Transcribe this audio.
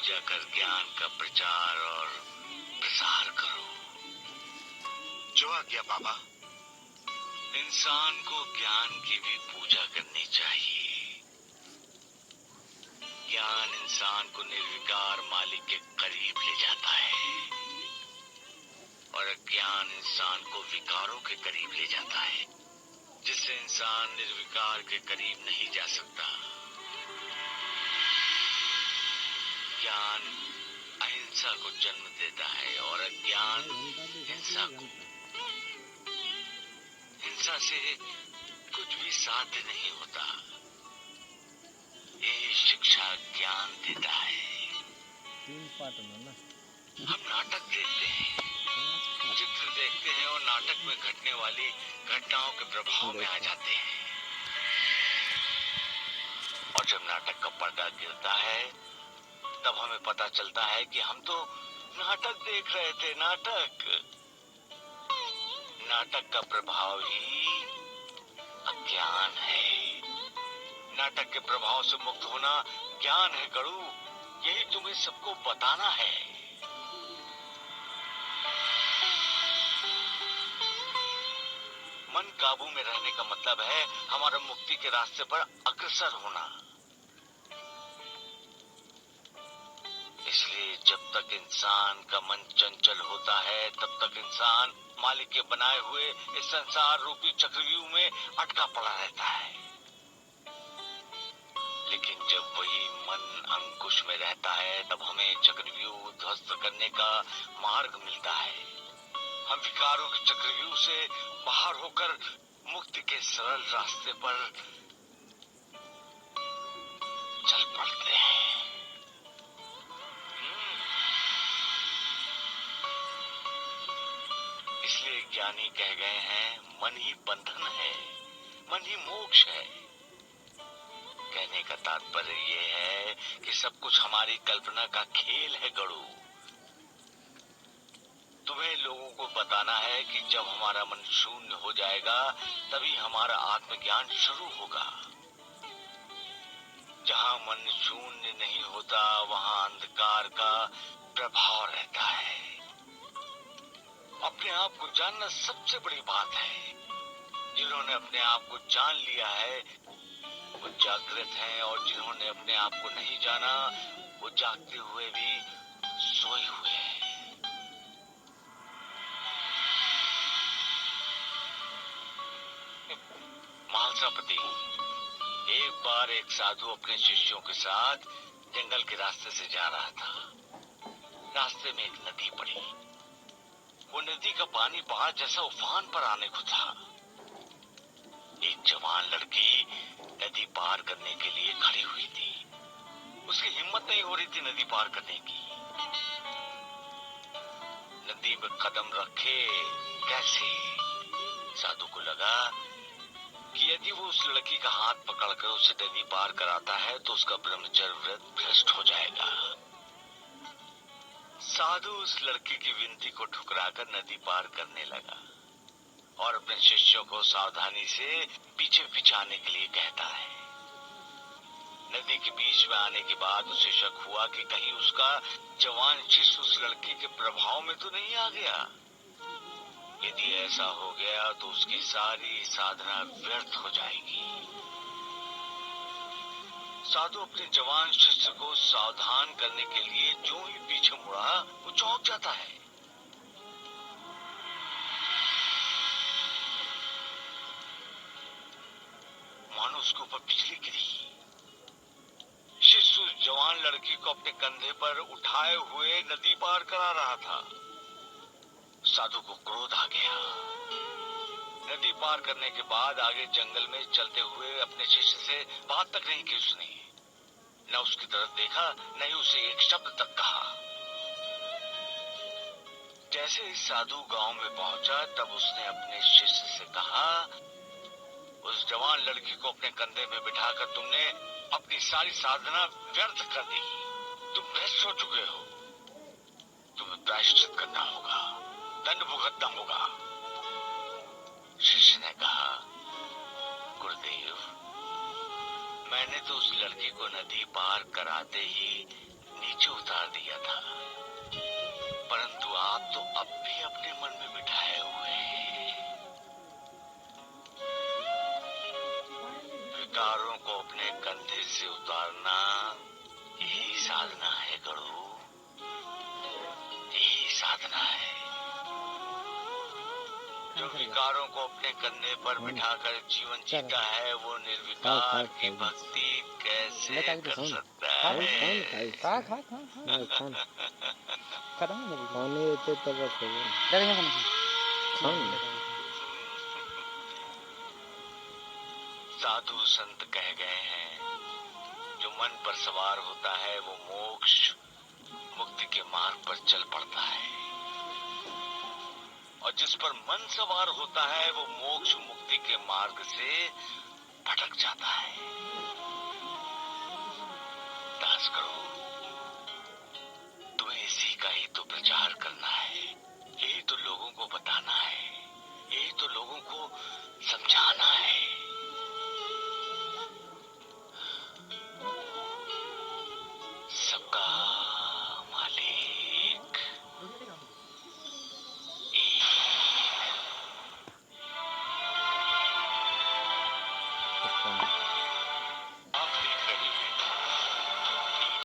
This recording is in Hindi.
जाकर ज्ञान का प्रचार और प्रसार करो। जो आज्ञा बाबा। इंसान को ज्ञान की भी पूजा करनी चाहिए। ज्ञान इंसान को निर्विकार मालिक के करीब ले जाता है और अज्ञान इंसान को विकारों के करीब ले जाता है, जिससे इंसान निर्विकार के करीब नहीं जा सकता। ज्ञान अहिंसा को जन्म देता है और अज्ञान हिंसा को। हिंसा से कुछ भी साध्य नहीं होता। ये शिक्षा ज्ञान देता है। हम नाटक देखते हैं, चित्र देखते हैं और नाटक में घटने वाली घटनाओं के प्रभाव में आ जाते हैं। और जब नाटक का पर्दा गिरता है तब हमें पता चलता है कि हम तो नाटक देख रहे थे। नाटक का प्रभाव ही अज्ञान है। नाटक के प्रभाव से मुक्त होना ज्ञान है गणु। यही तुम्हें सबको बताना है। मन काबू में रहने का मतलब है हमारा मुक्ति के रास्ते पर अग्रसर होना। इसलिए जब तक इंसान का मन चंचल होता है तब तक इंसान मालिक के बनाए हुए इस संसार रूपी चक्रव्यूह में अटका पड़ा रहता है। लेकिन जब वही मन अंकुश में रहता है तब हमें चक्रव्यूह ध्वस्त करने का मार्ग मिलता है। हम विकारों के चक्रव्यूह से बाहर होकर मुक्ति के सरल रास्ते पर चल पड़ते हैं। इसलिए ज्ञानी कह गए हैं, मन ही बंधन है, मन ही मोक्ष है। कहने का तात्पर्य ये है कि सब कुछ हमारी कल्पना का खेल है गणु। तुम्हें लोगों को बताना है कि जब हमारा मन शून्य हो जाएगा तभी हमारा आत्मज्ञान शुरू होगा। जहाँ मन शून्य नहीं होता वहाँ अंधकार का प्रभाव रहता है। अपने आप को जानना सबसे बड़ी बात है। जिन्होंने अपने आप को जान लिया है वो जागृत हैं और जिन्होंने अपने आप को नहीं जाना वो जागते हुए भी सोए हुए हैं। महासापति, एक बार एक साधु अपने शिष्यों के साथ जंगल के रास्ते से जा रहा था। रास्ते में एक नदी पड़ी। वो नदी का पानी बाढ़ जैसा उफान पर आने को था। एक जवान लड़की नदी पार करने के लिए खड़ी हुई थी। उसकी हिम्मत नहीं हो रही थी नदी पार करने की। नदी में कदम रखे कैसे? साधु को लगा कि यदि वो उस लड़की का हाथ पकड़कर उसे नदी पार कराता है तो उसका ब्रह्मचर्य व्रत भ्रष्ट हो जाएगा। साधु उस लड़की की विनती को ठुकराकर नदी पार करने लगा और अपने शिष्यों को सावधानी से पीछे पीछे आने के लिए कहता है। नदी के बीच में आने के बाद उसे शक हुआ कि कहीं उसका जवान शिष्य उस लड़की के प्रभाव में तो नहीं आ गया। यदि ऐसा हो गया तो उसकी सारी साधना व्यर्थ हो जाएगी। साधु अपने जवान शिष्य को सावधान करने के लिए जो ही पीछे मुड़ा वो चौंक जाता है। मानो उसके ऊपर बिजली गिरी। शिष्य उस जवान लड़की को अपने कंधे पर उठाए हुए नदी पार करा रहा था। साधु को क्रोध आ गया। नदी पार करने के बाद आगे जंगल में चलते हुए अपने शिष्य से बात तक नहीं की उसने। न उसकी तरफ देखा न ही उसे एक शब्द तक कहा। जैसे ही साधु गांव में पहुंचा तब उसने अपने शिष्य से कहा, उस जवान लड़की को अपने कंधे में बिठाकर तुमने अपनी सारी साधना व्यर्थ कर दी। तुम भ्रष्ट हो चुके हो। तुम्हें प्रायश्चित करना होगा, दंड भुगतना होगा। शिष्य ने कहा, गुरुदेव, मैंने तो उस लड़की को नदी पार कराते ही नीचे उतार दिया था, परंतु आप तो अब भी अपने मन में बिठाए हुए हैं। विकारों को अपने कंधे से उतारना यही साधना है गणु, यही साधना है। जो विकारों को अपने कंधे पर बिठाकर जीवन जीता है वो निर्विकार की भक्ति कैसे कर सकता है? साधु संत कह गए हैं, जो मन पर सवार होता है वो मोक्ष मुक्ति के मार्ग पर चल पड़ता है, और जिस पर मन सवार होता है वो मोक्ष मुक्ति के मार्ग से भटक जाता है। दास करो, तुम्हें इसी का ही तो प्रचार करना है, यही तो लोगों को बताना है, यही तो लोगों को समझाना है। सबका